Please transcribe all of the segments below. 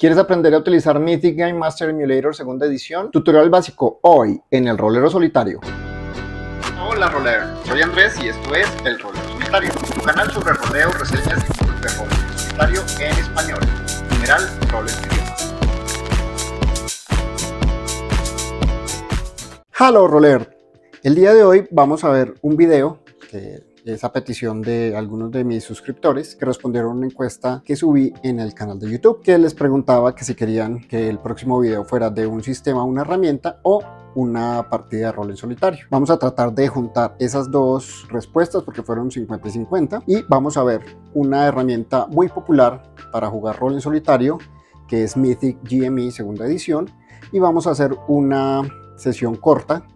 ¿Quieres aprender a utilizar Mythic Game Master Emulator segunda edición? Tutorial básico hoy en el Rolero Solitario. Hola Roler, soy Andrés y esto es El Rolero Solitario, tu canal sobre roleo, reseñas y juegos de rol solitario en español. Numeral roles de idioma. Hello Roler. El día de hoy vamos a ver un video que es a petición de algunos de mis suscriptores que respondieron a una encuesta que subí en el canal de YouTube, que les preguntaba que si querían que el próximo video fuera de un sistema, una herramienta o una partida de rol en solitario. Vamos a tratar de juntar esas dos respuestas porque fueron 50 y 50 y vamos a ver una herramienta muy popular para jugar rol en solitario que es Mythic GME segunda edición, y vamos a hacer una sesión corta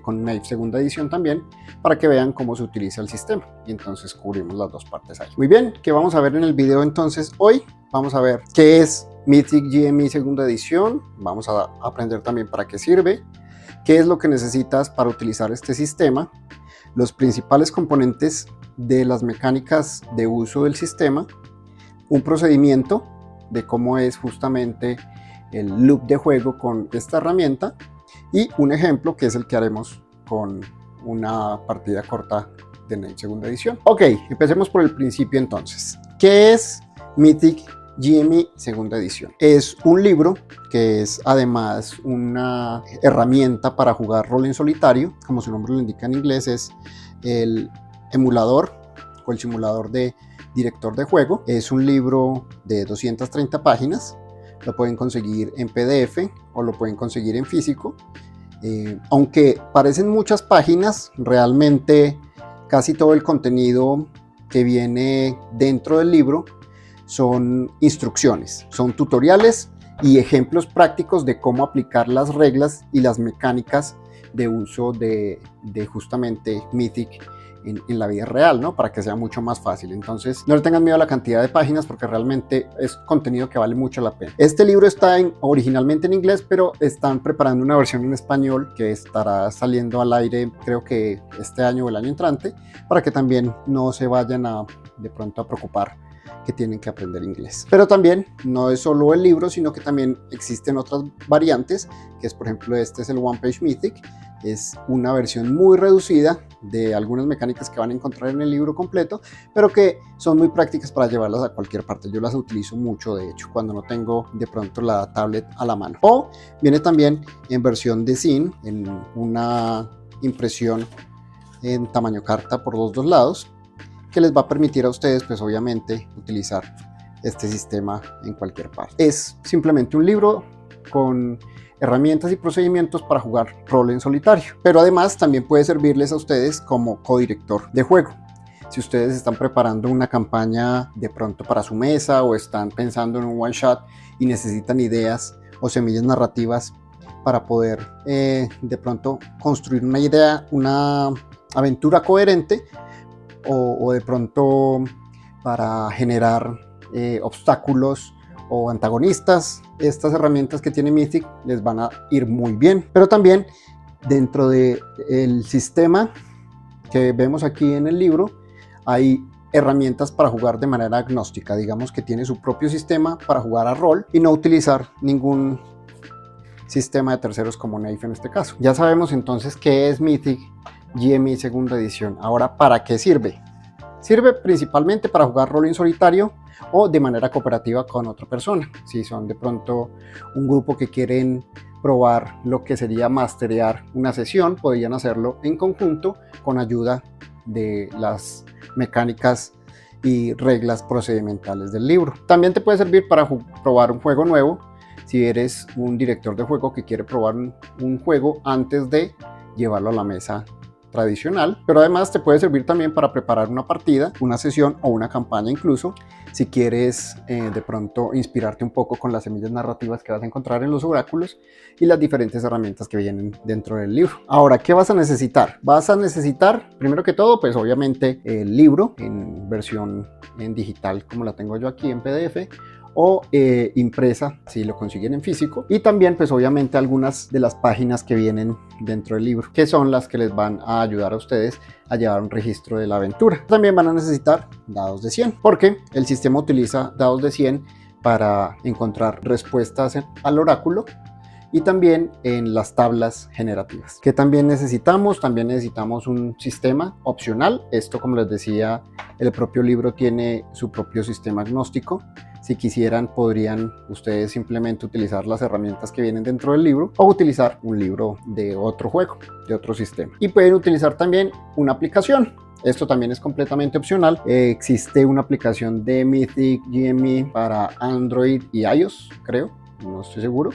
con Knave segunda edición también, para que vean cómo se utiliza el sistema, y entonces cubrimos las dos partes ahí. Muy bien, ¿qué vamos a ver en el video entonces hoy? Vamos a ver qué es Mythic GME segunda edición, vamos a aprender también para qué sirve, qué es lo que necesitas para utilizar este sistema, los principales componentes de las mecánicas de uso del sistema, un procedimiento de cómo es justamente el loop de juego con esta herramienta, y un ejemplo que es el que haremos con una partida corta de Knave segunda edición. Ok, empecemos por el principio entonces. ¿Qué es Mythic GME segunda edición? Es un libro que es además una herramienta para jugar rol en solitario, como su nombre lo indica en inglés, es el emulador o el simulador de director de juego. Es un libro de 230 páginas. Lo pueden conseguir en PDF o lo pueden conseguir en físico. Aunque parecen muchas páginas, realmente casi todo el contenido que viene dentro del libro son instrucciones, son tutoriales y ejemplos prácticos de cómo aplicar las reglas y las mecánicas de uso de justamente Mythic en la vida real, ¿no? Para que sea mucho más fácil. Entonces no le tengan miedo a la cantidad de páginas porque realmente es contenido que vale mucho la pena. Este libro está originalmente en inglés, pero están preparando una versión en español que estará saliendo al aire creo que este año o el año entrante, para que también no se vayan de pronto a preocupar que tienen que aprender inglés. Pero también no es solo el libro, sino que también existen otras variantes, que es por ejemplo este es el One Page Mythic. Es una versión muy reducida de algunas mecánicas que van a encontrar en el libro completo, pero que son muy prácticas para llevarlas a cualquier parte. Yo las utilizo mucho, de hecho, cuando no tengo de pronto la tablet a la mano. O viene también en versión de zine, en una impresión en tamaño carta por los dos lados, que les va a permitir a ustedes, pues obviamente, utilizar este sistema en cualquier parte. Es simplemente un libro con herramientas y procedimientos para jugar rol en solitario, pero además también puede servirles a ustedes como codirector de juego. Si ustedes están preparando una campaña de pronto para su mesa o están pensando en un one shot y necesitan ideas o semillas narrativas para poder de pronto construir una idea, una aventura coherente, o de pronto para generar obstáculos o antagonistas, estas herramientas que tiene Mythic les van a ir muy bien. Pero también dentro del sistema que vemos aquí en el libro hay herramientas para jugar de manera agnóstica, digamos que tiene su propio sistema para jugar a rol y no utilizar ningún sistema de terceros como Knave en este caso. Ya sabemos entonces qué es Mythic GME segunda edición. Ahora, ¿para qué sirve? Sirve principalmente para jugar rol en solitario o de manera cooperativa con otra persona. Si son de pronto un grupo que quieren probar lo que sería masterear una sesión, podrían hacerlo en conjunto con ayuda de las mecánicas y reglas procedimentales del libro. También te puede servir para probar un juego nuevo, si eres un director de juego que quiere probar un juego antes de llevarlo a la mesa tradicional, pero además te puede servir también para preparar una partida, una sesión o una campaña incluso, si quieres de pronto inspirarte un poco con las semillas narrativas que vas a encontrar en los oráculos y las diferentes herramientas que vienen dentro del libro. Ahora, ¿qué vas a necesitar? Vas a necesitar, primero que todo, pues obviamente el libro en versión en digital como la tengo yo aquí en PDF, o impresa si lo consiguen en físico, y también pues obviamente algunas de las páginas que vienen dentro del libro, que son las que les van a ayudar a ustedes a llevar un registro de la aventura. También van a necesitar dados de 100, porque el sistema utiliza dados de 100 para encontrar respuestas al oráculo, y también en las tablas generativas. ¿Qué también necesitamos? También necesitamos un sistema opcional. Esto, como les decía, el propio libro tiene su propio sistema agnóstico. Si quisieran, podrían ustedes simplemente utilizar las herramientas que vienen dentro del libro o utilizar un libro de otro juego, de otro sistema. Y pueden utilizar también una aplicación. Esto también es completamente opcional. Existe una aplicación de Mythic GME para Android y iOS, creo, no estoy seguro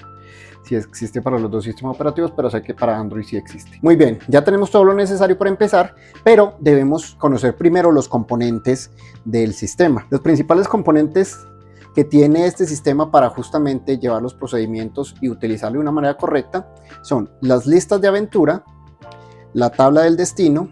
si existe para los dos sistemas operativos, pero sé que para Android sí existe. Muy bien, ya tenemos todo lo necesario para empezar, pero debemos conocer primero los componentes del sistema. Los principales componentes que tiene este sistema para justamente llevar los procedimientos y utilizarlo de una manera correcta son las listas de aventura, la tabla del destino,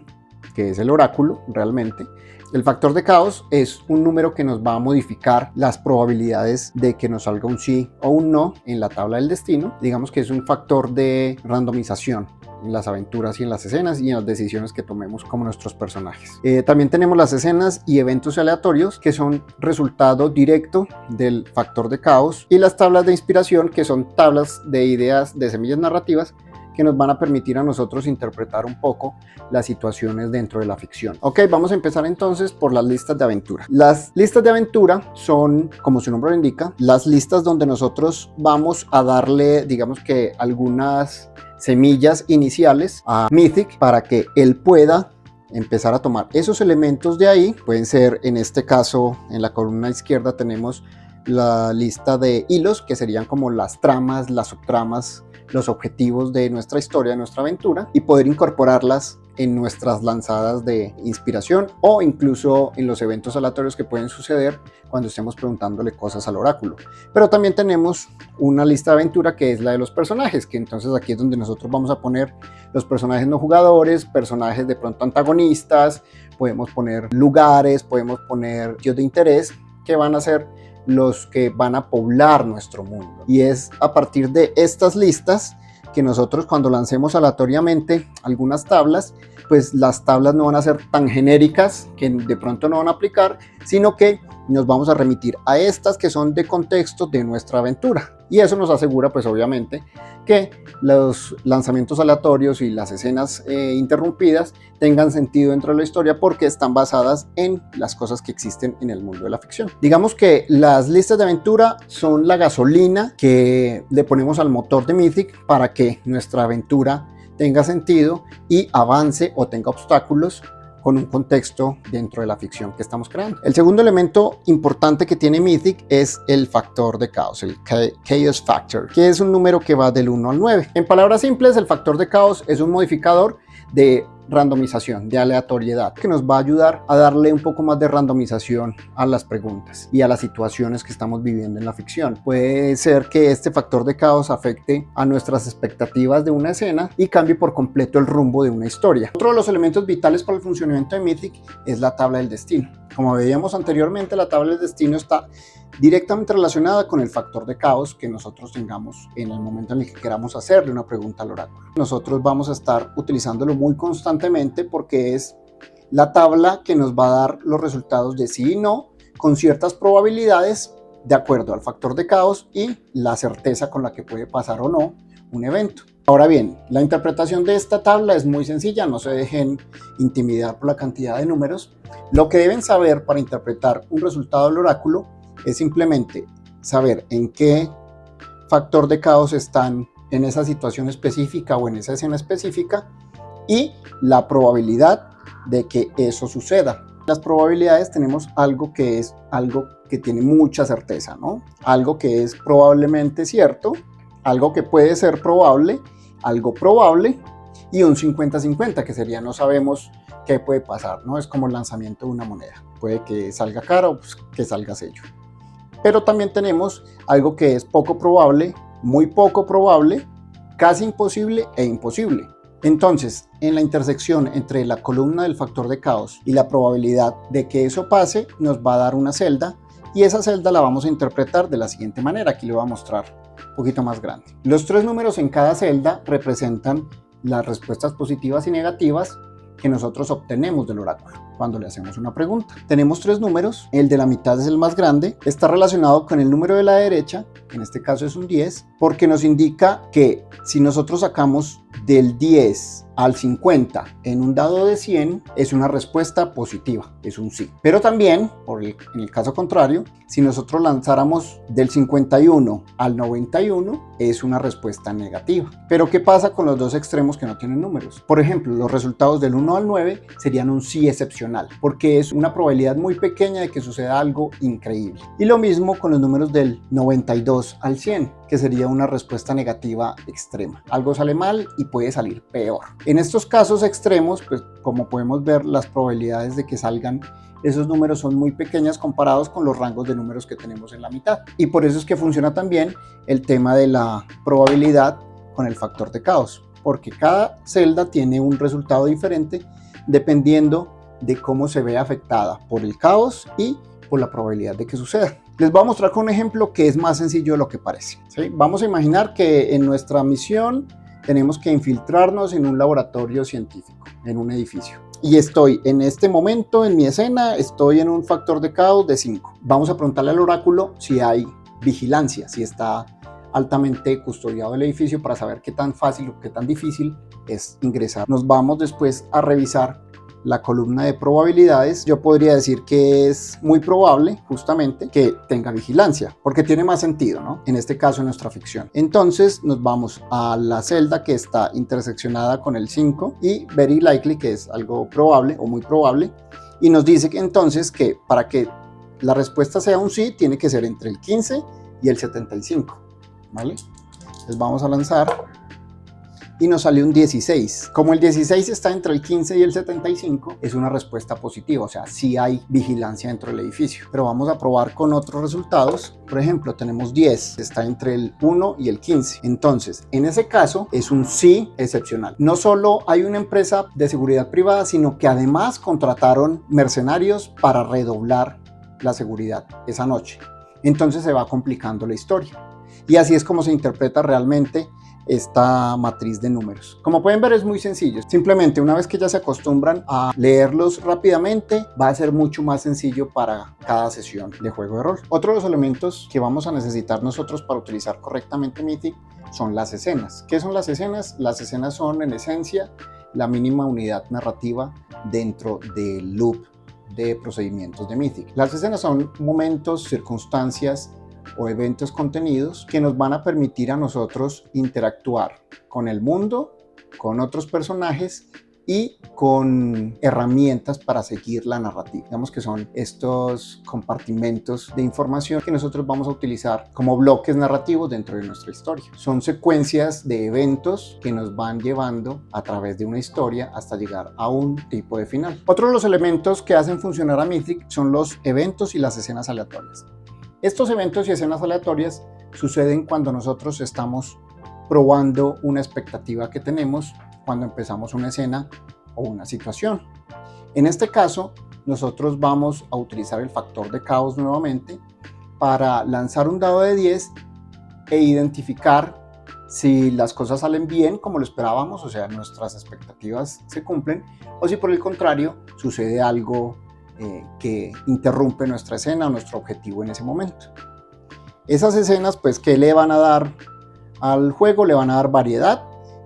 que es el oráculo realmente. El factor de caos es un número que nos va a modificar las probabilidades de que nos salga un sí o un no en la tabla del destino. Digamos que es un factor de randomización en las aventuras y en las escenas y en las decisiones que tomemos como nuestros personajes. También tenemos las escenas y eventos aleatorios, que son resultado directo del factor de caos, y las tablas de inspiración, que son tablas de ideas, de semillas narrativas, que nos van a permitir a nosotros interpretar un poco las situaciones dentro de la ficción. Ok, vamos a empezar entonces por las listas de aventura. Las listas de aventura son, como su nombre lo indica, las listas donde nosotros vamos a darle, digamos que algunas semillas iniciales a Mythic para que él pueda empezar a tomar esos elementos de ahí. Pueden ser, en este caso, en la columna izquierda tenemos la lista de hilos, que serían como las tramas, las subtramas, los objetivos de nuestra historia, de nuestra aventura, y poder incorporarlas en nuestras lanzadas de inspiración o incluso en los eventos aleatorios que pueden suceder cuando estemos preguntándole cosas al oráculo. Pero también tenemos una lista de aventura que es la de los personajes, que entonces aquí es donde nosotros vamos a poner los personajes no jugadores, personajes de pronto antagonistas, podemos poner lugares, podemos poner sitios de interés que van a ser los que van a poblar nuestro mundo. Y es a partir de estas listas que nosotros, cuando lancemos aleatoriamente algunas tablas, pues las tablas no van a ser tan genéricas que de pronto no van a aplicar, sino que nos vamos a remitir a estas que son de contexto de nuestra aventura. Y eso nos asegura, pues obviamente, que los lanzamientos aleatorios y las escenas interrumpidas tengan sentido dentro de la historia, porque están basadas en las cosas que existen en el mundo de la ficción. Digamos que las listas de aventura son la gasolina que le ponemos al motor de Mythic para que nuestra aventura tenga sentido y avance o tenga obstáculos con un contexto dentro de la ficción que estamos creando. El segundo elemento importante que tiene Mythic es el factor de caos, el Chaos Factor, que es un número que va del 1 al 9. En palabras simples, el factor de caos es un modificador de randomización, de aleatoriedad, que nos va a ayudar a darle un poco más de randomización a las preguntas y a las situaciones que estamos viviendo en la ficción. Puede ser que este factor de caos afecte a nuestras expectativas de una escena y cambie por completo el rumbo de una historia. Otro de los elementos vitales para el funcionamiento de Mythic es la tabla del destino. Como veíamos anteriormente, la tabla del destino está directamente relacionada con el factor de caos que nosotros tengamos en el momento en el que queramos hacerle una pregunta al oráculo. Nosotros vamos a estar utilizándolo muy constantemente porque es la tabla que nos va a dar los resultados de sí y no con ciertas probabilidades de acuerdo al factor de caos y la certeza con la que puede pasar o no un evento. Ahora bien, la interpretación de esta tabla es muy sencilla, no se dejen intimidar por la cantidad de números. Lo que deben saber para interpretar un resultado del oráculo es simplemente saber en qué factor de caos están en esa situación específica o en esa escena específica y la probabilidad de que eso suceda. Las probabilidades tenemos algo que es algo que tiene mucha certeza, ¿no? Algo que es probablemente cierto, algo que puede ser probable, algo probable y un 50-50 que sería no sabemos qué puede pasar, ¿no? Es como el lanzamiento de una moneda. Puede que salga cara o pues, que salga sello. Pero también tenemos algo que es poco probable, muy poco probable, casi imposible e imposible. Entonces, en la intersección entre la columna del factor de caos y la probabilidad de que eso pase, nos va a dar una celda y esa celda la vamos a interpretar de la siguiente manera. Aquí le voy a mostrar un poquito más grande. Los 3 números en cada celda representan las respuestas positivas y negativas que nosotros obtenemos del oráculo. cuando le hacemos una pregunta. Tenemos 3 números, el de la mitad es el más grande, está relacionado con el número de la derecha, en este caso es un 10, porque nos indica que si nosotros sacamos del 10 al 50 en un dado de 100 es una respuesta positiva, es un sí. Pero también, en el caso contrario, si nosotros lanzáramos del 51 al 91 es una respuesta negativa. Pero ¿qué pasa con los dos extremos que no tienen números? Por ejemplo, los resultados del 1 al 9 serían un sí excepcional, porque es una probabilidad muy pequeña de que suceda algo increíble. Y lo mismo con los números del 92 al 100, que sería una respuesta negativa extrema. Algo sale mal y puede salir peor. En estos casos extremos, pues como podemos ver, las probabilidades de que salgan esos números son muy pequeñas comparados con los rangos de números que tenemos en la mitad. Y por eso es que funciona también el tema de la probabilidad con el factor de caos, porque cada celda tiene un resultado diferente dependiendo de cómo se ve afectada por el caos y por la probabilidad de que suceda. Les voy a mostrar con un ejemplo que es más sencillo de lo que parece, ¿sí? Vamos a imaginar que en nuestra misión tenemos que infiltrarnos en un laboratorio científico, en un edificio. Y estoy en este momento, en mi escena, estoy en un factor de caos de 5. Vamos a preguntarle al oráculo si hay vigilancia, si está altamente custodiado el edificio para saber qué tan fácil o qué tan difícil es ingresar. Nos vamos después a revisar la columna de probabilidades. Yo podría decir que es muy probable justamente que tenga vigilancia, porque tiene más sentido, ¿no? En este caso en nuestra ficción. Entonces nos vamos a la celda que está interseccionada con el 5 y very likely, que es algo probable o muy probable, y nos dice que entonces que para que la respuesta sea un sí, tiene que ser entre el 15 y el 75, ¿vale? Entonces vamos a lanzar y nos sale un 16. Como el 16 está entre el 15 y el 75, es una respuesta positiva, o sea, sí hay vigilancia dentro del edificio. Pero vamos a probar con otros resultados. Por ejemplo, tenemos 10, está entre el 1 y el 15. Entonces, en ese caso, es un sí excepcional. No solo hay una empresa de seguridad privada, sino que además contrataron mercenarios para redoblar la seguridad esa noche. Entonces se va complicando la historia. Y así es como se interpreta realmente esta matriz de números. Como pueden ver, es muy sencillo. Simplemente una vez que ya se acostumbran a leerlos rápidamente, va a ser mucho más sencillo para cada sesión de juego de rol. Otro de los elementos que vamos a necesitar nosotros para utilizar correctamente Mythic son las escenas. ¿Qué son las escenas? Las escenas son, en esencia, la mínima unidad narrativa dentro del loop de procedimientos de Mythic. Las escenas son momentos, circunstancias o eventos contenidos que nos van a permitir a nosotros interactuar con el mundo, con otros personajes y con herramientas para seguir la narrativa. Digamos que son estos compartimentos de información que nosotros vamos a utilizar como bloques narrativos dentro de nuestra historia. Son secuencias de eventos que nos van llevando a través de una historia hasta llegar a un tipo de final. Otro de los elementos que hacen funcionar a Mythic son los eventos y las escenas aleatorias. Estos eventos y escenas aleatorias suceden cuando nosotros estamos probando una expectativa que tenemos cuando empezamos una escena o una situación. En este caso, nosotros vamos a utilizar el factor de caos nuevamente para lanzar un dado de 10 e identificar si las cosas salen bien como lo esperábamos, o sea, nuestras expectativas se cumplen, o si por el contrario sucede algo que interrumpe nuestra escena o nuestro objetivo en ese momento. Esas escenas, pues, ¿qué le van a dar al juego? Le van a dar variedad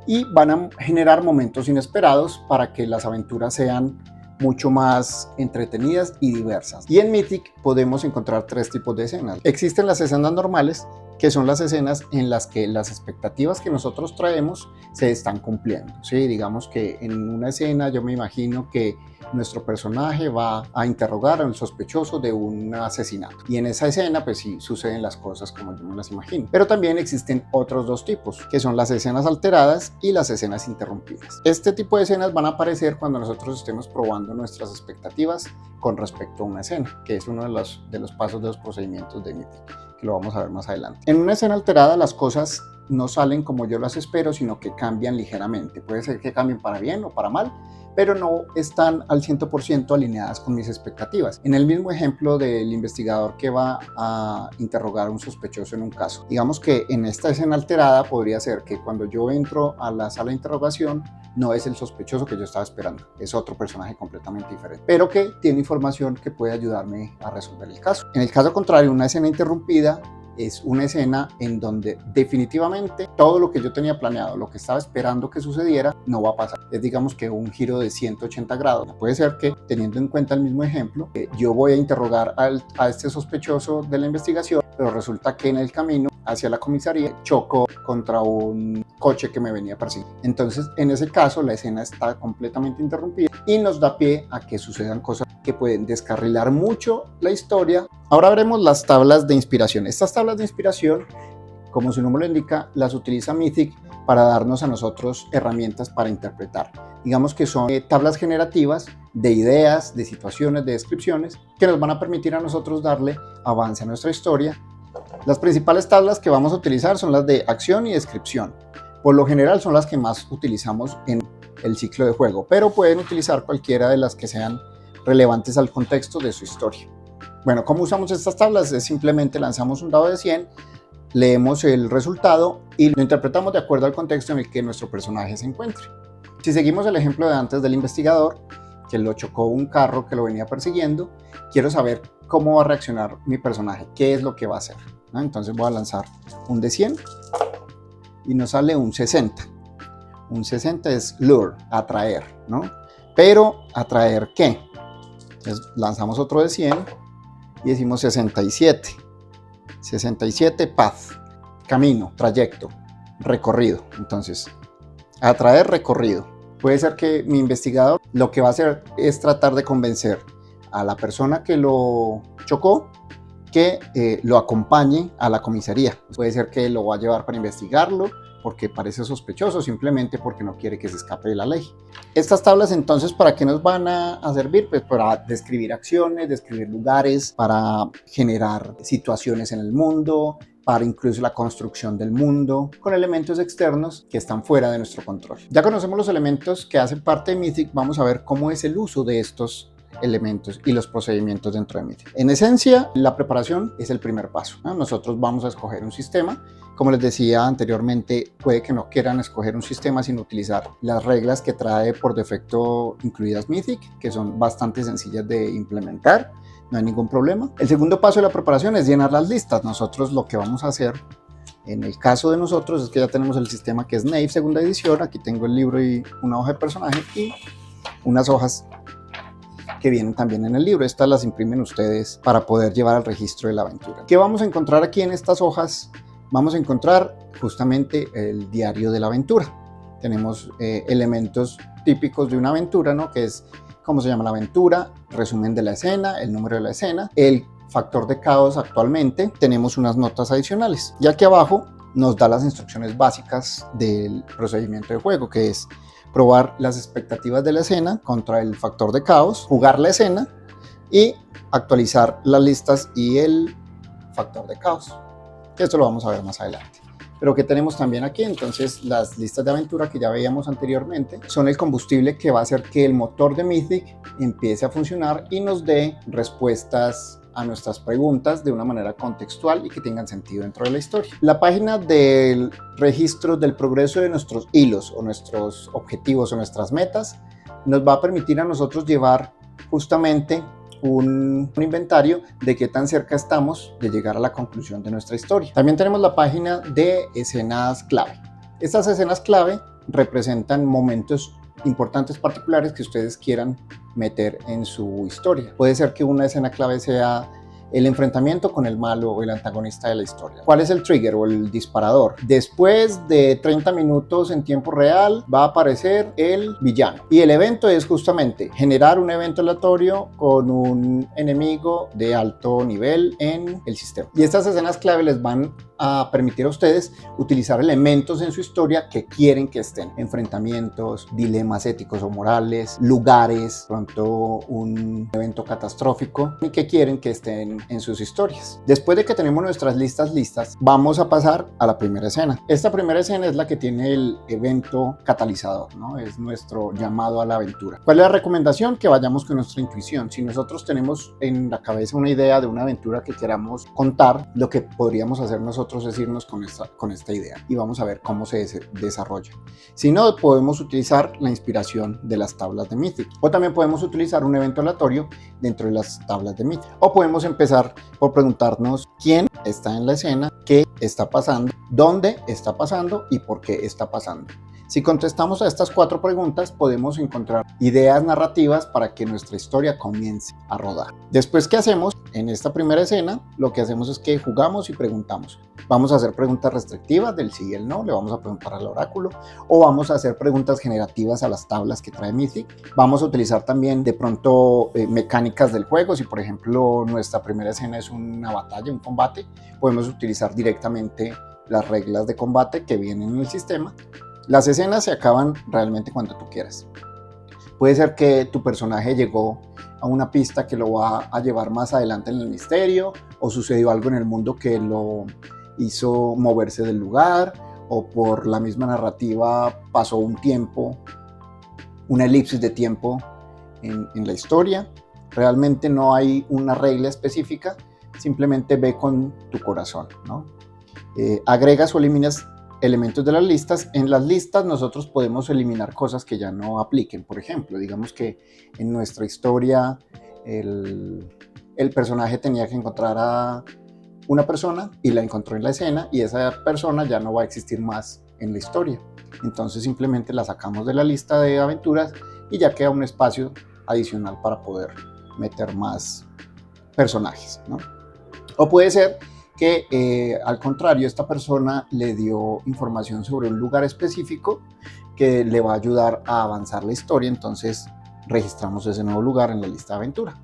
y van a generar momentos inesperados para que las aventuras sean mucho más entretenidas y diversas. Y en Mythic podemos encontrar 3 tipos de escenas. Existen las escenas normales, que son las escenas en las que las expectativas que nosotros traemos se están cumpliendo, ¿sí? Digamos que en una escena yo me imagino que nuestro personaje va a interrogar al sospechoso de un asesinato. Y en esa escena, pues sí, suceden las cosas como yo me las imagino. Pero también existen otros 2 tipos, que son las escenas alteradas y las escenas interrumpidas. Este tipo de escenas van a aparecer cuando nosotros estemos probando nuestras expectativas con respecto a una escena, que es uno de los pasos de los procedimientos de Mythic, que lo vamos a ver más adelante. En una escena alterada las cosas no salen como yo las espero, sino que cambian ligeramente. Puede ser que cambien para bien o para mal, pero no están al 100% alineadas con mis expectativas. En el mismo ejemplo del investigador que va a interrogar a un sospechoso en un caso, digamos que en esta escena alterada podría ser que cuando yo entro a la sala de interrogación no es el sospechoso que yo estaba esperando, es otro personaje completamente diferente, pero que tiene información que puede ayudarme a resolver el caso. En el caso contrario, una escena interrumpida es una escena en donde definitivamente todo lo que yo tenía planeado, lo que estaba esperando que sucediera, no va a pasar. Es, digamos, que un giro de 180 grados. Puede ser que, teniendo en cuenta el mismo ejemplo, yo voy a interrogar a este sospechoso de la investigación, pero resulta que en el camino hacia la comisaría choco contra un coche que me venía persiguiendo. Entonces, en ese caso, la escena está completamente interrumpida y nos da pie a que sucedan cosas que pueden descarrilar mucho la historia. Ahora veremos las tablas de inspiración. Estas tablas de inspiración, como su nombre lo indica, las utiliza Mythic para darnos a nosotros herramientas para interpretar. Digamos que son tablas generativas de ideas, de situaciones, de descripciones que nos van a permitir a nosotros darle avance a nuestra historia. Las principales tablas que vamos a utilizar son las de acción y descripción. Por lo general son las que más utilizamos en el ciclo de juego, pero pueden utilizar cualquiera de las que sean relevantes al contexto de su historia. Bueno, ¿cómo usamos estas tablas? Es simplemente lanzamos un dado de 100, leemos el resultado y lo interpretamos de acuerdo al contexto en el que nuestro personaje se encuentre. Si seguimos el ejemplo de antes del investigador, que lo chocó un carro que lo venía persiguiendo, quiero saber cómo va a reaccionar mi personaje, qué es lo que va a hacer, ¿no? Entonces voy a lanzar un de 100 y nos sale un 60. Un 60 es lure, atraer, ¿no? Pero, ¿atraer qué? Entonces lanzamos otro de 100 y decimos 67. 67, path, camino, trayecto, recorrido. Entonces, atraer recorrido. Puede ser que mi investigador lo que va a hacer es tratar de convencer a la persona que lo chocó que lo acompañe a la comisaría. Puede ser que lo va a llevar para investigarlo porque parece sospechoso, simplemente porque no quiere que se escape de la ley. Estas tablas entonces, ¿para qué nos van a servir? Pues para describir acciones, describir lugares, para generar situaciones en el mundo, para incluso la construcción del mundo, con elementos externos que están fuera de nuestro control. Ya conocemos los elementos que hacen parte de Mythic, vamos a ver cómo es el uso de estos elementos y los procedimientos dentro de Mythic. En esencia, la preparación es el primer paso, ¿no? Nosotros vamos a escoger un sistema. Como les decía anteriormente, puede que no quieran escoger un sistema sin utilizar las reglas que trae por defecto incluidas Mythic, que son bastante sencillas de implementar, no hay ningún problema. El segundo paso de la preparación es llenar las listas. Nosotros lo que vamos a hacer, en el caso de nosotros, es que ya tenemos el sistema que es Nave segunda edición. Aquí tengo el libro y una hoja de personaje y unas hojas que vienen también en el libro. Estas las imprimen ustedes para poder llevar al registro de la aventura. ¿Qué vamos a encontrar aquí en estas hojas? Vamos a encontrar justamente el diario de la aventura. Tenemos elementos típicos de una aventura, ¿no? Que es cómo se llama la aventura, resumen de la escena, el número de la escena, el factor de caos actualmente. Tenemos unas notas adicionales. Y aquí abajo nos da las instrucciones básicas del procedimiento de juego, que es probar las expectativas de la escena contra el factor de caos, jugar la escena y actualizar las listas y el factor de caos. Esto lo vamos a ver más adelante. Pero que tenemos también aquí, entonces las listas de aventura que ya veíamos anteriormente son el combustible que va a hacer que el motor de Mythic empiece a funcionar y nos dé respuestas a nuestras preguntas de una manera contextual y que tengan sentido dentro de la historia. La página del registro del progreso de nuestros hilos o nuestros objetivos o nuestras metas nos va a permitir a nosotros llevar justamente un inventario de qué tan cerca estamos de llegar a la conclusión de nuestra historia. También tenemos la página de escenas clave. Estas escenas clave representan momentos importantes particulares que ustedes quieran meter en su historia. Puede ser que una escena clave sea el enfrentamiento con el malo o el antagonista de la historia. ¿Cuál es el trigger o el disparador? Después de 30 minutos en tiempo real va a aparecer el villano. Y el evento es justamente generar un evento aleatorio con un enemigo de alto nivel en el sistema. Y estas escenas clave les van a permitir a ustedes utilizar elementos en su historia que quieren que estén. Enfrentamientos, dilemas éticos o morales, lugares, pronto un evento catastrófico y que quieren que estén en sus historias. Después de que tenemos nuestras listas listas, vamos a pasar a la primera escena. Esta primera escena es la que tiene el evento catalizador, ¿no? Es nuestro llamado a la aventura. ¿Cuál es la recomendación? Que vayamos con nuestra intuición. Si nosotros tenemos en la cabeza una idea de una aventura que queramos contar, lo que podríamos hacer nosotros es irnos con esta idea y vamos a ver cómo se desarrolla. Si no, podemos utilizar la inspiración de las tablas de Mythic, o también podemos utilizar un evento aleatorio dentro de las tablas de Mythic, o podemos empezar por preguntarnos quién está en la escena, qué está pasando, dónde está pasando y por qué está pasando. Si contestamos a estas 4 preguntas, podemos encontrar ideas narrativas para que nuestra historia comience a rodar. Después, ¿qué hacemos? En esta primera escena, lo que hacemos es que jugamos y preguntamos. Vamos a hacer preguntas restrictivas del sí y el no, le vamos a preguntar al oráculo, o vamos a hacer preguntas generativas a las tablas que trae Mythic. Vamos a utilizar también de pronto mecánicas del juego. Si por ejemplo nuestra primera escena es una batalla, un combate, podemos utilizar directamente las reglas de combate que vienen en el sistema. Las escenas se acaban realmente cuando tú quieras. Puede ser que tu personaje llegó a una pista que lo va a llevar más adelante en el misterio, o sucedió algo en el mundo que lo hizo moverse del lugar, o por la misma narrativa pasó un tiempo, una elipsis de tiempo en la historia. Realmente no hay una regla específica, simplemente ve con tu corazón, ¿no? Agregas o eliminas elementos de las listas. En las listas nosotros podemos eliminar cosas que ya no apliquen. Por ejemplo, digamos que en nuestra historia el personaje tenía que encontrar a una persona y la encontró en la escena, y esa persona ya no va a existir más en la historia. Entonces simplemente la sacamos de la lista de aventuras y ya queda un espacio adicional para poder meter más personajes, ¿no? O puede ser que al contrario, esta persona le dio información sobre un lugar específico que le va a ayudar a avanzar la historia, entonces registramos ese nuevo lugar en la lista de aventura.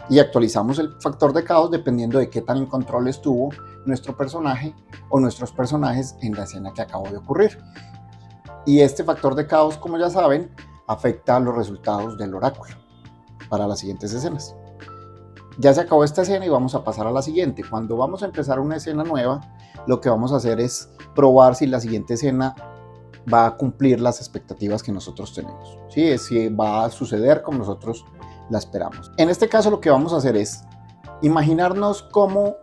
Y actualizamos el factor de caos dependiendo de qué tan en control estuvo nuestro personaje o nuestros personajes en la escena que acabó de ocurrir. Y este factor de caos, como ya saben, afecta a los resultados del oráculo para las siguientes escenas. Ya se acabó esta escena y vamos a pasar a la siguiente. Cuando vamos a empezar una escena nueva, lo que vamos a hacer es probar si la siguiente escena va a cumplir las expectativas que nosotros tenemos, ¿sí? Si va a suceder como nosotros la esperamos. En este caso lo que vamos a hacer es imaginarnos cómo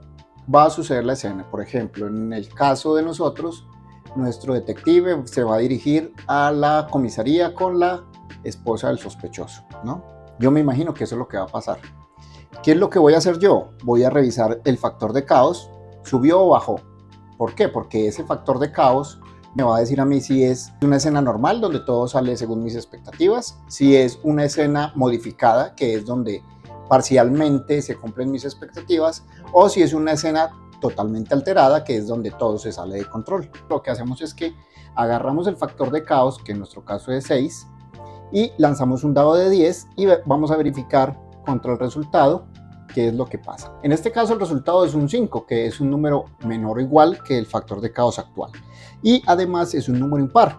va a suceder la escena. Por ejemplo, en el caso de nosotros, nuestro detective se va a dirigir a la comisaría con la esposa del sospechoso, ¿no? Yo me imagino que eso es lo que va a pasar. ¿Qué es lo que voy a hacer yo? Voy a revisar el factor de caos, ¿subió o bajó? ¿Por qué? Porque ese factor de caos me va a decir a mí si es una escena normal, donde todo sale según mis expectativas, si es una escena modificada, que es donde parcialmente se cumplen mis expectativas, o si es una escena totalmente alterada, que es donde todo se sale de control. Lo que hacemos es que agarramos el factor de caos, que en nuestro caso es 6, y lanzamos un dado de 10 y vamos a verificar contra el resultado qué es lo que pasa. En este caso el resultado es un 5, que es un número menor o igual que el factor de caos actual, y además es un número impar.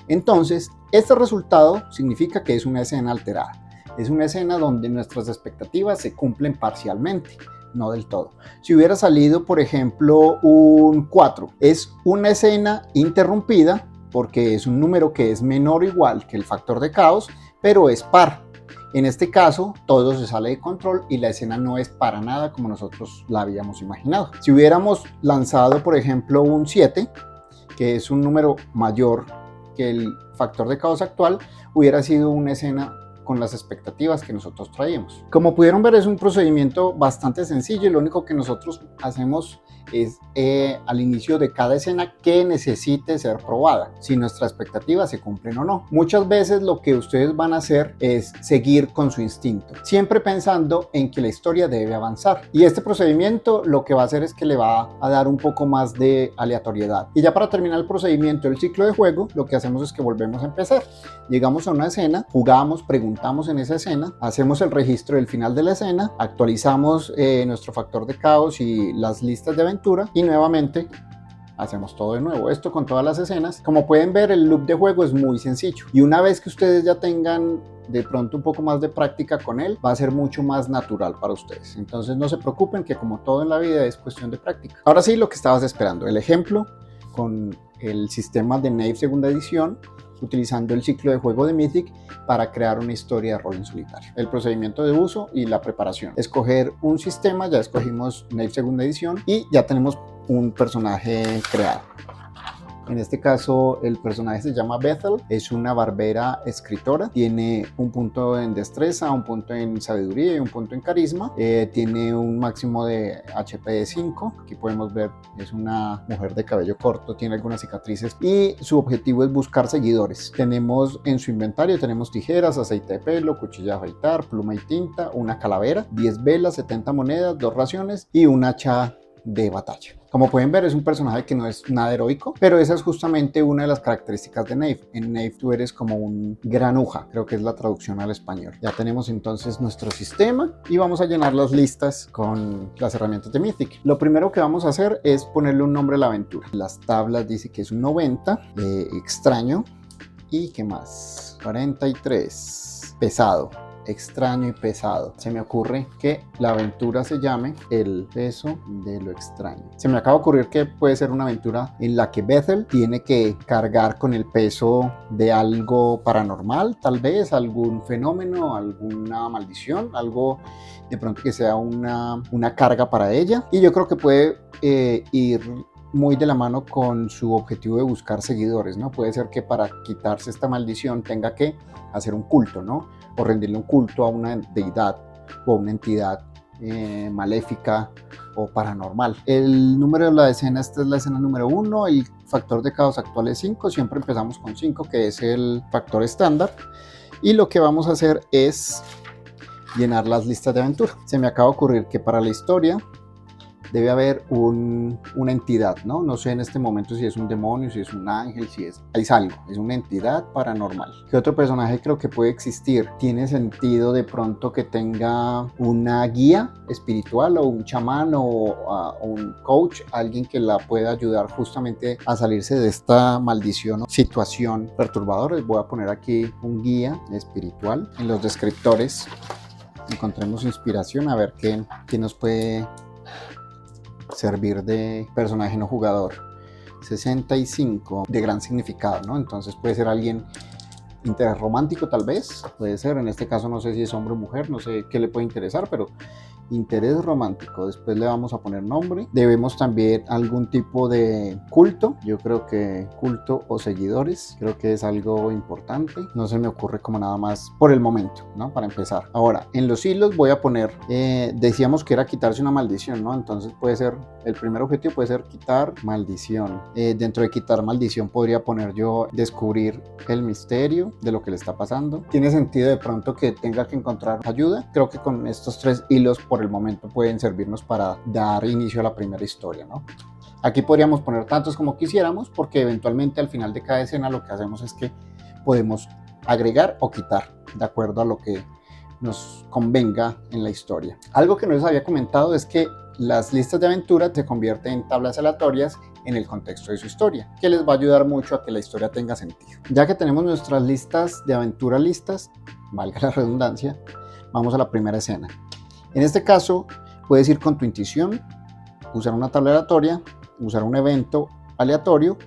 Entonces este resultado significa que es una escena alterada, es una escena donde nuestras expectativas se cumplen parcialmente, no del todo. Si hubiera salido por ejemplo un 4, es una escena interrumpida porque es un número que es menor o igual que el factor de caos, pero es par. En este caso, todo se sale de control y la escena no es para nada como nosotros la habíamos imaginado. Si hubiéramos lanzado, por ejemplo, un 7, que es un número mayor que el factor de caos actual, hubiera sido una escena con las expectativas que nosotros traíamos. Como pudieron ver, es un procedimiento bastante sencillo y lo único que nosotros hacemos es al inicio de cada escena que necesite ser probada, si nuestras expectativas se cumplen o no. Muchas veces lo que ustedes van a hacer es seguir con su instinto, siempre pensando en que la historia debe avanzar, y este procedimiento lo que va a hacer es que le va a dar un poco más de aleatoriedad. Y ya para terminar el procedimiento del ciclo de juego, lo que hacemos es que volvemos a empezar. Llegamos a una escena, jugamos, preguntamos en esa escena, hacemos el registro del final de la escena, actualizamos nuestro factor de caos y las listas de aventura, y nuevamente hacemos todo de nuevo. Esto con todas las escenas. Como pueden ver, el loop de juego es muy sencillo. Y una vez que ustedes ya tengan de pronto un poco más de práctica con él, va a ser mucho más natural para ustedes. Entonces no se preocupen, que como todo en la vida es cuestión de práctica. Ahora sí, lo que estabas esperando, el ejemplo con el sistema de Knave segunda edición, utilizando el ciclo de juego de Mythic para crear una historia de rol en solitario. El procedimiento de uso y la preparación. Escoger un sistema, ya escogimos Knave segunda edición y ya tenemos un personaje creado. En este caso el personaje se llama Bethel, es una barbera escritora, tiene un punto en destreza, un punto en sabiduría y un punto en carisma, tiene un máximo de HP de 5, aquí podemos ver es una mujer de cabello corto, tiene algunas cicatrices y su objetivo es buscar seguidores. Tenemos en su inventario, tenemos tijeras, aceite de pelo, cuchilla de afeitar, pluma y tinta, una calavera, 10 velas, 70 monedas, 2 raciones y un hacha de batalla. Como pueden ver, es un personaje que no es nada heroico, pero esa es justamente una de las características de Knave. En Knave tú eres como un granuja, creo que es la traducción al español. Ya tenemos entonces nuestro sistema y vamos a llenar las listas con las herramientas de Mythic. Lo primero que vamos a hacer es ponerle un nombre a la aventura. Las tablas dice que es un 90, extraño, y ¿qué más? 43, pesado. Extraño y pesado. Se me ocurre que la aventura se llame El peso de lo extraño. Se me acaba de ocurrir que puede ser una aventura en la que Bethel tiene que cargar con el peso de algo paranormal, tal vez algún fenómeno, alguna maldición, algo de pronto que sea una carga para ella. Y yo creo que puede ir muy de la mano con su objetivo de buscar seguidores, ¿no? Puede ser que para quitarse esta maldición tenga que hacer un culto, ¿no? O rendirle un culto a una deidad o a una entidad maléfica o paranormal. El número de la escena, esta es la escena número 1, el factor de caos actual es 5, siempre empezamos con 5, que es el factor estándar, y lo que vamos a hacer es llenar las listas de aventura. Se me acaba de ocurrir que para la historia debe haber una entidad, ¿no? No sé en este momento si es un demonio, si es un ángel, si es algo, es una entidad paranormal. ¿Qué otro personaje creo que puede existir? Tiene sentido de pronto que tenga una guía espiritual o un chamán o un coach, alguien que la pueda ayudar justamente a salirse de esta maldición o situación perturbadora. Les voy a poner aquí un guía espiritual. En los descriptores encontremos inspiración, a ver qué nos puede servir de personaje no jugador. 65 de gran significado, ¿no? Entonces puede ser alguien interés romántico, tal vez, puede ser, en este caso no sé si es hombre o mujer, no sé qué le puede interesar, pero interés romántico. Después le vamos a poner nombre. Debemos también algún tipo de culto, yo creo que culto o seguidores, creo que es algo importante. No se me ocurre como nada más por el momento, ¿no? Para empezar. Ahora, en los hilos voy a poner, decíamos que era quitarse una maldición, ¿no? Entonces puede ser, el primer objetivo puede ser quitar maldición. Dentro de quitar maldición podría poner yo descubrir el misterio de lo que le está pasando. Tiene sentido de pronto que tenga que encontrar ayuda. Creo que con estos 3 hilos por el momento pueden servirnos para dar inicio a la primera historia, ¿no? Aquí podríamos poner tantos como quisiéramos, porque eventualmente al final de cada escena lo que hacemos es que podemos agregar o quitar de acuerdo a lo que nos convenga en la historia. Algo que no les había comentado es que las listas de aventura se convierten en tablas aleatorias en el contexto de su historia, que les va a ayudar mucho a que la historia tenga sentido. Ya que tenemos nuestras listas de aventura listas, valga la redundancia, vamos a la primera escena. En este caso, puedes ir con tu intuición, usar una tabla aleatoria, usar un evento aleatorio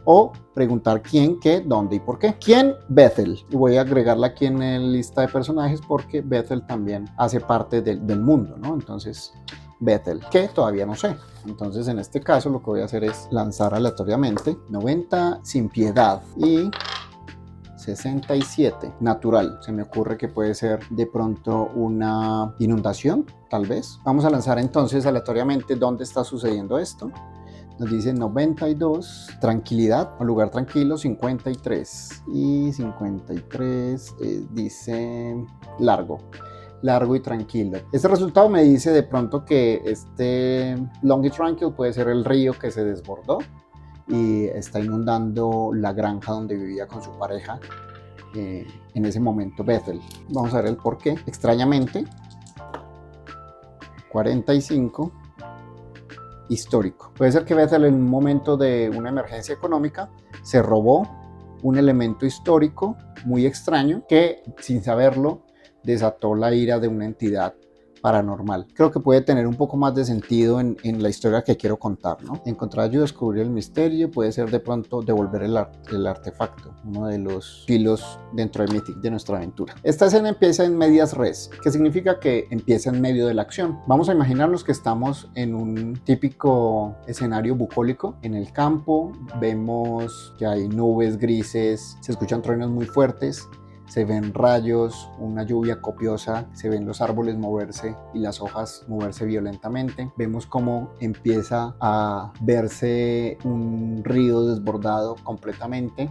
o preguntar quién, qué, dónde y por qué. ¿Quién? Bethel. Y voy a agregarla aquí en la lista de personajes porque Bethel también hace parte del mundo, ¿no? Entonces, Bethel, que todavía no sé. Entonces, en este caso, lo que voy a hacer es lanzar aleatoriamente 90 sin piedad y 67, natural. Se me ocurre que puede ser de pronto una inundación, tal vez. Vamos a lanzar entonces aleatoriamente dónde está sucediendo esto. Nos dice 92, tranquilidad, un lugar tranquilo, 53. Y 53 dice largo y tranquilo. Este resultado me dice de pronto que este long y tranquil puede ser el río que se desbordó y está inundando la granja donde vivía con su pareja en ese momento Bethel. Vamos a ver el por qué. Extrañamente 45 histórico. Puede ser que Bethel en un momento de una emergencia económica se robó un elemento histórico muy extraño que, sin saberlo, desató la ira de una entidad paranormal. Creo que puede tener un poco más de sentido en la historia que quiero contar, ¿no? Encontrar ayuda, descubrir el misterio, puede ser de pronto devolver el artefacto, uno de los filos dentro de Mythic de nuestra aventura. Esta escena empieza en medias res, que significa que empieza en medio de la acción. Vamos a imaginarnos que estamos en un típico escenario bucólico en el campo, vemos que hay nubes grises, se escuchan truenos muy fuertes, se ven rayos, una lluvia copiosa, se ven los árboles moverse y las hojas moverse violentamente. Vemos cómo empieza a verse un río desbordado completamente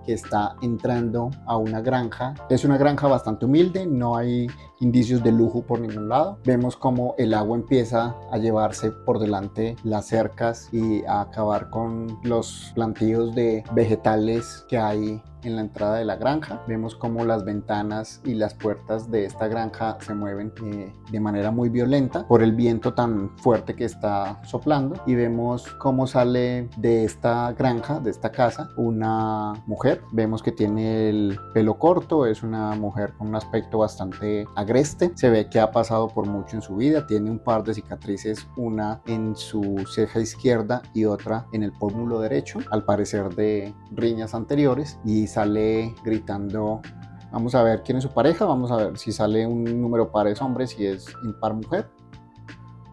que está entrando a una granja. Es una granja bastante humilde, no hay indicios de lujo por ningún lado. Vemos cómo el agua empieza a llevarse por delante las cercas y a acabar con los plantíos de vegetales que hay en la entrada de la granja. Vemos cómo las ventanas y las puertas de esta granja se mueven de manera muy violenta por el viento tan fuerte que está soplando, y vemos cómo sale de esta granja, de esta casa, una mujer. Vemos que tiene el pelo corto, es una mujer con un aspecto bastante agreste, se ve que ha pasado por mucho en su vida, tiene un par de cicatrices, una en su ceja izquierda y otra en el pómulo derecho, al parecer de riñas anteriores, y sale gritando. Vamos a ver quién es su pareja, vamos a ver si sale un número par es hombre, si es impar mujer.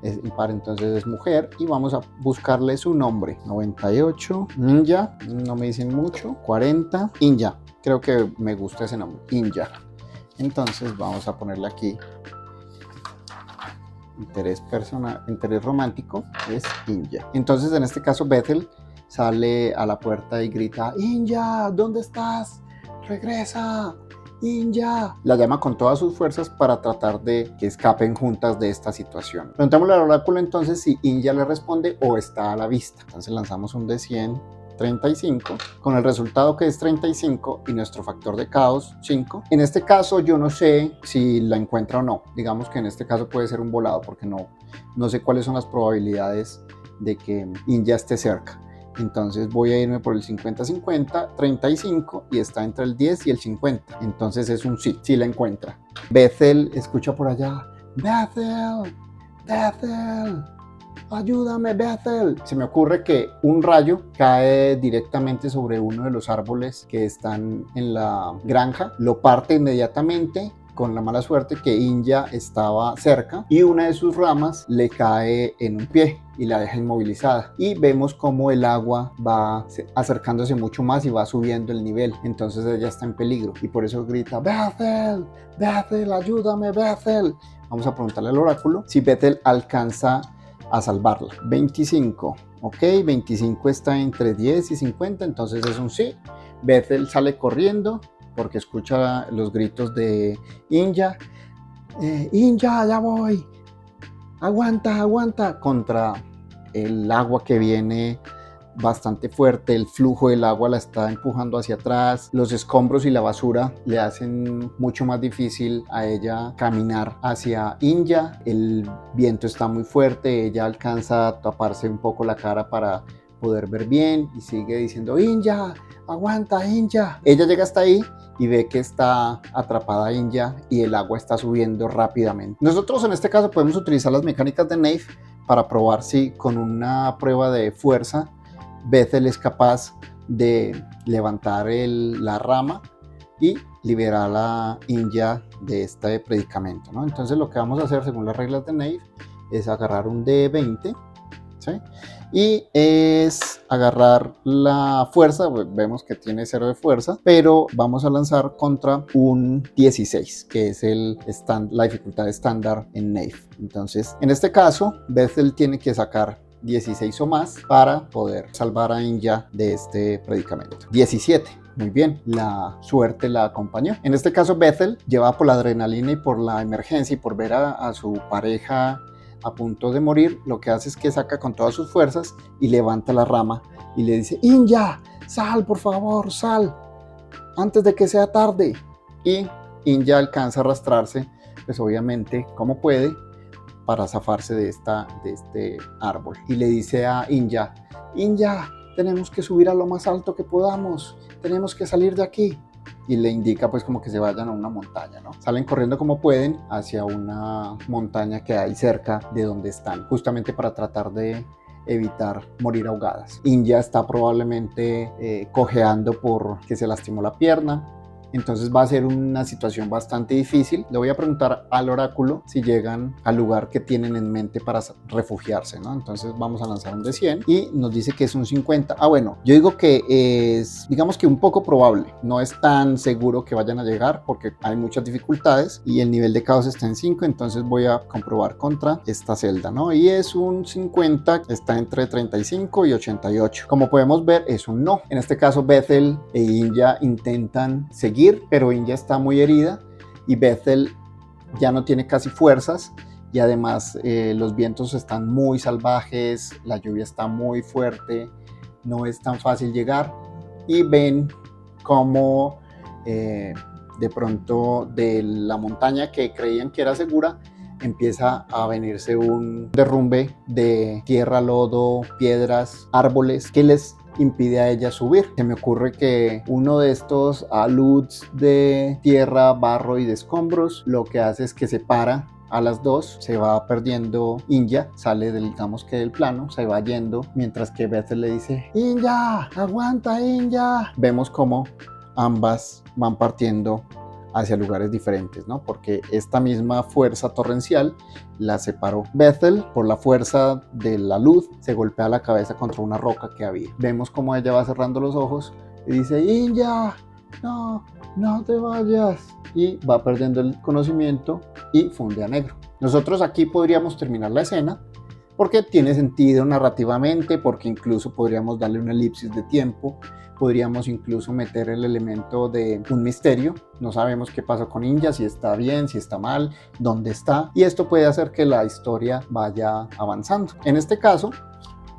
Es impar, entonces es mujer, y vamos a buscarle su nombre. 98, Ninja, no me dicen mucho. 40, Inja, creo que me gusta ese nombre, Inja. Entonces vamos a ponerle aquí interés personal, interés romántico, es Inja. Entonces en este caso Bethel sale a la puerta y grita: Inja, ¿dónde estás? Regresa, Inja. La llama con todas sus fuerzas para tratar de que escapen juntas de esta situación. Preguntémosle al oráculo entonces si Inja le responde o está a la vista. Entonces lanzamos un D100, 35, con el resultado que es 35 y nuestro factor de caos 5. En este caso yo no sé si la encuentra o no. Digamos que en este caso puede ser un volado, porque no sé cuáles son las probabilidades de que Inja esté cerca. Entonces voy a irme por el 50-50, 35, y está entre el 10 y el 50. Entonces es un sí, sí la encuentra. Bethel escucha por allá: Bethel, Bethel, ayúdame, Bethel. Se me ocurre que un rayo cae directamente sobre uno de los árboles que están en la granja, lo parte inmediatamente, con la mala suerte que Inja estaba cerca, y una de sus ramas le cae en un pie y la deja inmovilizada, y vemos como el agua va acercándose mucho más y va subiendo el nivel. Entonces ella está en peligro y por eso grita: Bethel, Bethel, ayúdame, Bethel. Vamos a preguntarle al oráculo si Bethel alcanza a salvarla. 25, ok, 25 está entre 10 y 50, entonces es un sí. Bethel sale corriendo porque escucha los gritos de Inja. Inja, ya voy, aguanta, aguanta, contra el agua que viene bastante fuerte. El flujo del agua la está empujando hacia atrás, los escombros y la basura le hacen mucho más difícil a ella caminar hacia Inja. El viento está muy fuerte, ella alcanza a taparse un poco la cara para poder ver bien y sigue diciendo: Inja, aguanta, Inja. Ella llega hasta ahí y ve que está atrapada Inja y el agua está subiendo rápidamente. Nosotros en este caso podemos utilizar las mecánicas de Nave para probar si con una prueba de fuerza Bethel es capaz de levantar la rama y liberar a Inja de este predicamento, ¿no? Entonces lo que vamos a hacer según las reglas de Nave es agarrar un D20, ¿sí? Y es agarrar la fuerza. Vemos que tiene 0 de fuerza, pero vamos a lanzar contra un 16, que es la dificultad estándar en Nave. Entonces en este caso Bethel tiene que sacar 16 o más para poder salvar a Inja de este predicamento. 17. Muy bien, la suerte la acompañó. En este caso Bethel, llevada por la adrenalina y por la emergencia y por ver a su pareja a punto de morir, lo que hace es que saca con todas sus fuerzas y levanta la rama y le dice: Inja, sal, por favor, sal, antes de que sea tarde. Y Inja alcanza a arrastrarse, pues obviamente como puede, para zafarse de este árbol. Y le dice a Inya, Inya, tenemos que subir a lo más alto que podamos, tenemos que salir de aquí. Y le indica pues como que se vayan a una montaña, ¿no? Salen corriendo como pueden hacia una montaña que hay cerca de donde están, justamente para tratar de evitar morir ahogadas. Inya está probablemente cojeando porque se lastimó la pierna. Entonces va a ser una situación bastante difícil. Le voy a preguntar al oráculo si llegan al lugar que tienen en mente para refugiarse, ¿no? Entonces vamos a lanzar un de 100 y nos dice que es un 50. Ah, bueno, yo digo que es, digamos que un poco probable. No es tan seguro que vayan a llegar porque hay muchas dificultades y el nivel de caos está en 5. Entonces voy a comprobar contra esta celda, ¿no? Y es un 50, está entre 35 y 88. Como podemos ver, es un no. En este caso, Bethel e Inya intentan seguir, pero Inya está muy herida y Bethel ya no tiene casi fuerzas y además los vientos están muy salvajes, la lluvia está muy fuerte, no es tan fácil llegar y ven como de pronto de la montaña que creían que era segura empieza a venirse un derrumbe de tierra, lodo, piedras, árboles que les impide a ella subir. Se me ocurre que uno de estos aludes de tierra, barro y de escombros lo que hace es que separa a las dos, se va perdiendo Inya, sale digamos que del plano, se va yendo, mientras que Bethel le dice, Inya, aguanta Inya. Vemos como ambas van partiendo hacia lugares diferentes, ¿no? Porque esta misma fuerza torrencial la separó. Bethel, por la fuerza de la luz, se golpea la cabeza contra una roca que había. Vemos cómo ella va cerrando los ojos y dice, Inya, no te vayas. Y va perdiendo el conocimiento y funde a negro. Nosotros aquí podríamos terminar la escena porque tiene sentido narrativamente, porque incluso podríamos darle una elipsis de tiempo. Podríamos incluso meter el elemento de un misterio. No sabemos qué pasó con Inya, si está bien, si está mal, dónde está. Y esto puede hacer que la historia vaya avanzando. En este caso,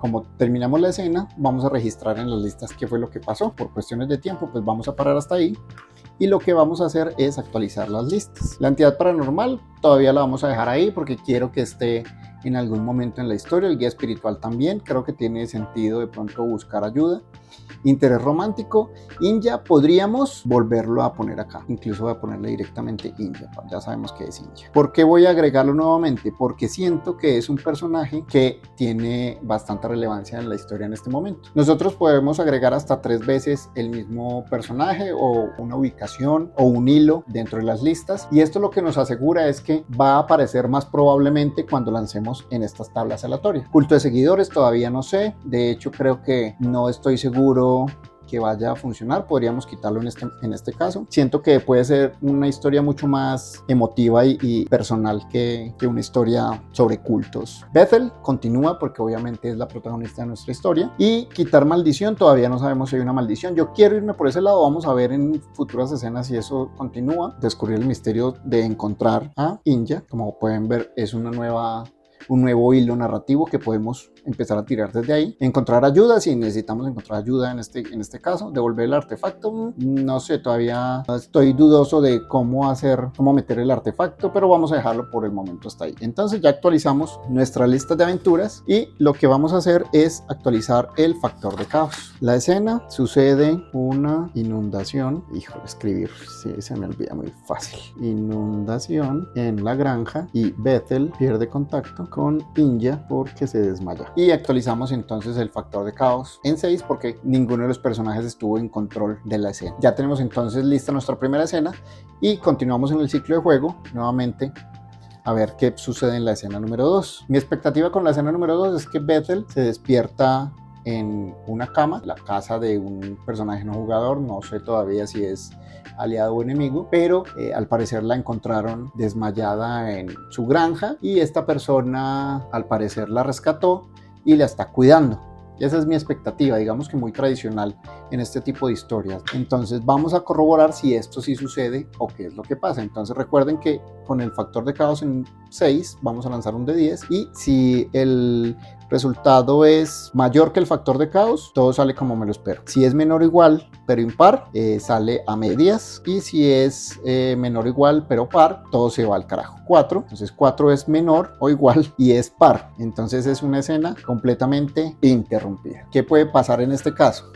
como terminamos la escena, vamos a registrar en las listas qué fue lo que pasó. Por cuestiones de tiempo, pues vamos a parar hasta ahí. Y lo que vamos a hacer es actualizar las listas. La entidad paranormal todavía la vamos a dejar ahí porque quiero que esté en algún momento en la historia. El guía espiritual también, creo que tiene sentido de pronto buscar ayuda. Interés romántico, Inya podríamos volverlo a poner acá, incluso voy a ponerle directamente Inya, ya sabemos que es Inya. ¿Por qué voy a agregarlo nuevamente? Porque siento que es un personaje que tiene bastante relevancia en la historia en este momento. Nosotros podemos agregar hasta 3 veces el mismo personaje o una ubicación o un hilo dentro de las listas, y esto lo que nos asegura es que va a aparecer más probablemente cuando lancemos en estas tablas aleatorias. Culto de seguidores todavía no sé, de hecho creo que no estoy seguro que vaya a funcionar, podríamos quitarlo en este caso. Siento que puede ser una historia mucho más emotiva y personal que una historia sobre cultos. Bethel continúa porque obviamente es la protagonista de nuestra historia, y quitar maldición, todavía no sabemos si hay una maldición. Yo quiero irme por ese lado, vamos a ver en futuras escenas si eso continúa. Descubrir el misterio de encontrar a Inya, como pueden ver es un nuevo hilo narrativo que podemos empezar a tirar desde ahí. Encontrar ayuda, si necesitamos encontrar ayuda en este caso. Devolver el artefacto, no sé, todavía estoy dudoso de cómo meter el artefacto, pero vamos a dejarlo por el momento hasta ahí. Entonces ya actualizamos nuestra lista de aventuras y lo que vamos a hacer es actualizar el factor de caos. La escena sucede una inundación, híjole, escribir, sí, se me olvida muy fácil. Inundación en la granja y Bethel pierde contacto con Inya porque se desmaya. Y actualizamos entonces el factor de caos en 6 porque ninguno de los personajes estuvo en control de la escena. Ya tenemos entonces lista nuestra primera escena y continuamos en el ciclo de juego nuevamente a ver qué sucede en la escena número 2. Mi expectativa con la escena número 2 es que Bethel se despierta en una cama, la casa de un personaje no jugador, no sé todavía si es aliado o enemigo, pero al parecer la encontraron desmayada en su granja y esta persona al parecer la rescató y la está cuidando. Esa es mi expectativa, digamos que muy tradicional en este tipo de historias. Entonces vamos a corroborar si esto sí sucede o qué es lo que pasa. Entonces recuerden que con el factor de caos en 6 vamos a lanzar un de 10 y si el resultado es mayor que el factor de caos, todo sale como me lo espero. Si es menor o igual pero impar, sale a medias, y si es menor o igual pero par, todo se va al carajo. 4, entonces 4 es menor o igual y es par, entonces es una escena completamente interrumpida. ¿Qué puede pasar en este caso?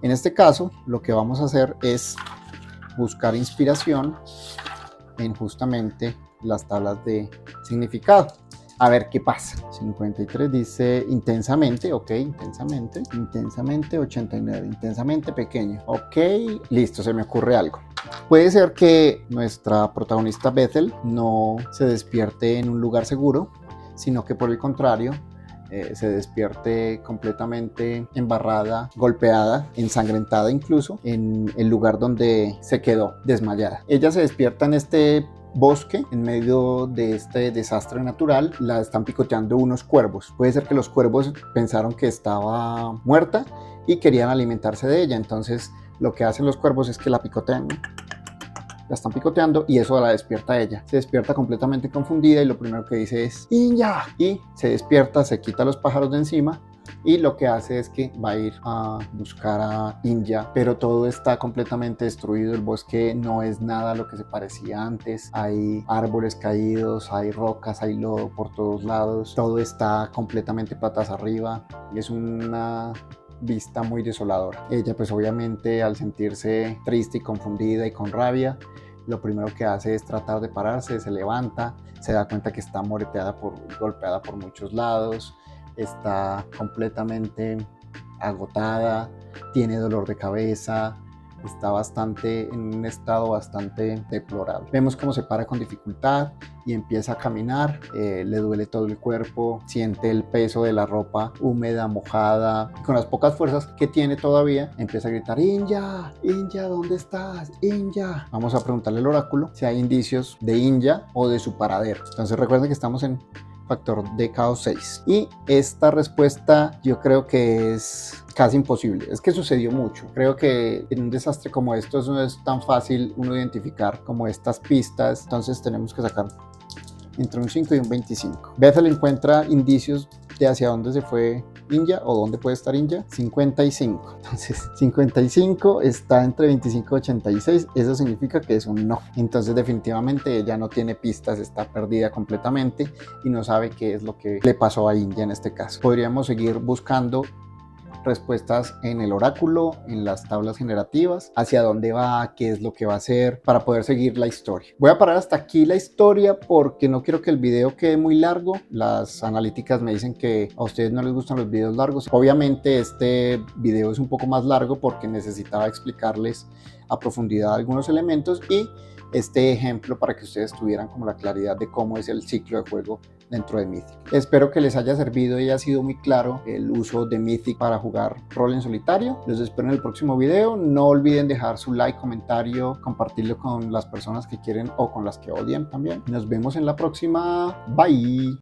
En este caso lo que vamos a hacer es buscar inspiración en justamente las tablas de significado. A ver qué pasa. 53 dice intensamente, ok, intensamente, 89, intensamente pequeño, ok, listo, se me ocurre algo. Puede ser que nuestra protagonista Bethel no se despierte en un lugar seguro, sino que por el contrario, se despierte completamente embarrada, golpeada, ensangrentada incluso, en el lugar donde se quedó desmayada. Ella se despierta en este bosque, en medio de este desastre natural. La están picoteando unos cuervos. Puede ser que los cuervos pensaron que estaba muerta y querían alimentarse de ella, entonces lo que hacen los cuervos es que la picotean, ¿no? La están picoteando y eso la despierta a ella. Se despierta completamente confundida y lo primero que dice es ¡Inya! Y se despierta, se quita los pájaros de encima y lo que hace es que va a ir a buscar a Inya, pero todo está completamente destruido. El bosque no es nada lo que se parecía antes. Hay árboles caídos, hay rocas, hay lodo por todos lados. Todo está completamente patas arriba. Es una vista muy desoladora. Ella pues obviamente al sentirse triste y confundida y con rabia, lo primero que hace es tratar de pararse, se levanta, se da cuenta que está moreteada golpeada por muchos lados, está completamente agotada, tiene dolor de cabeza, está en un estado bastante deplorable. Vemos cómo se para con dificultad y empieza a caminar, le duele todo el cuerpo, siente el peso de la ropa húmeda, mojada, y con las pocas fuerzas que tiene todavía empieza a gritar Inya, Inya, ¿dónde estás? Inya. Vamos a preguntarle al oráculo si hay indicios de Inya o de su paradero. Entonces recuerden que estamos en factor de caos 6 y esta respuesta yo creo que es casi imposible. Es que sucedió mucho. Creo que en un desastre como esto no es tan fácil uno identificar como estas pistas, entonces tenemos que sacar entre un 5 y un 25. Bethel encuentra indicios de hacia dónde se fue Inya o dónde puede estar Inya. 55. Entonces 55 está entre 25 y 86. Eso significa que es un no. Entonces definitivamente ella no tiene pistas, está perdida completamente y no sabe qué es lo que le pasó a Inya en este caso. Podríamos seguir buscando respuestas en el oráculo, en las tablas generativas, hacia dónde va, qué es lo que va a hacer, para poder seguir la historia. Voy a parar hasta aquí la historia porque no quiero que el video quede muy largo. Las analíticas me dicen que a ustedes no les gustan los videos largos. Obviamente este video es un poco más largo porque necesitaba explicarles a profundidad algunos elementos y este ejemplo para que ustedes tuvieran como la claridad de cómo es el ciclo de juego dentro de Mythic. Espero que les haya servido y haya sido muy claro el uso de Mythic para jugar rol en solitario. Los espero en el próximo video. No olviden dejar su like, comentario, compartirlo con las personas que quieren o con las que odian también. Nos vemos en la próxima. Bye.